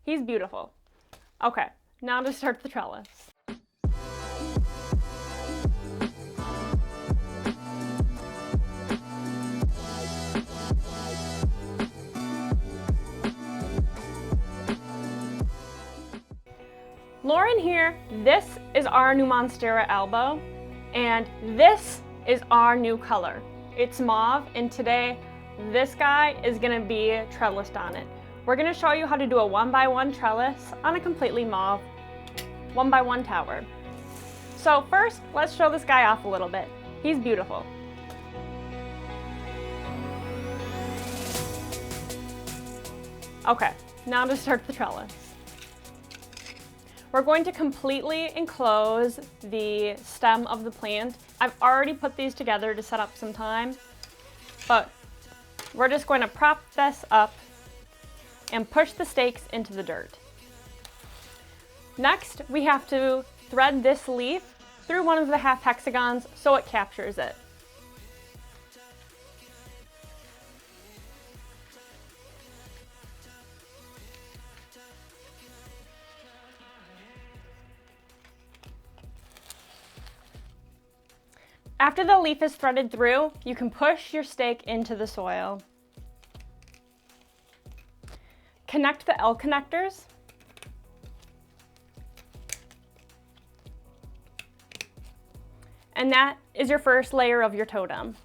He's beautiful. Okay, now to start the trellis. Lauren here, this is our new Monstera elbow, and this is our new color. It's mauve, and today this guy is gonna be trellised on it. We're gonna show you how to do a 1x1 trellis on a completely mauve 1x1 tower. So first, let's show this guy off a little bit. He's beautiful. Okay, now to start the trellis. We're going to completely enclose the stem of the plant. I've already put these together to set up some time, but we're just going to prop this up and push the stakes into the dirt. Next, we have to thread this leaf through one of the half hexagons so it captures it. After the leaf is threaded through, you can push your stake into the soil. Connect the L connectors. And that is your first layer of your totem.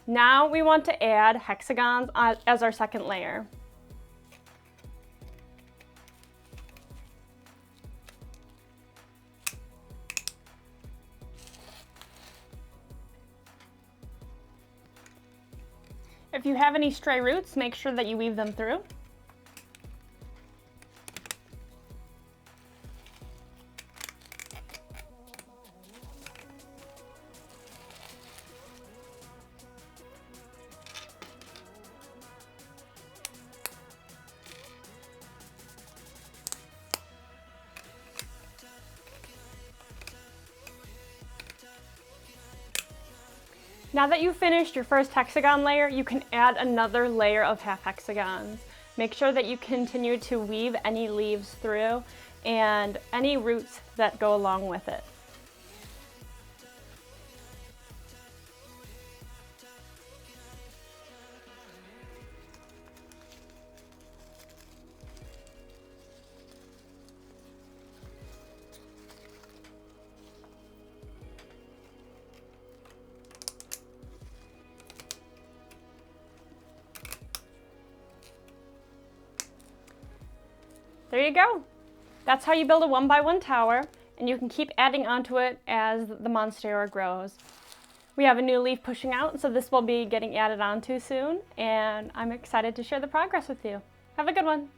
Now we want to add hexagons as our second layer. If you have any stray roots, make sure that you weave them through. Now that you've finished your first hexagon layer, you can add another layer of half hexagons. Make sure that you continue to weave any leaves through and any roots that go along with it. There you go. That's how you build a 1x1 tower, and you can keep adding onto it as the Monstera grows. We have a new leaf pushing out, so this will be getting added onto soon, and I'm excited to share the progress with you. Have a good one.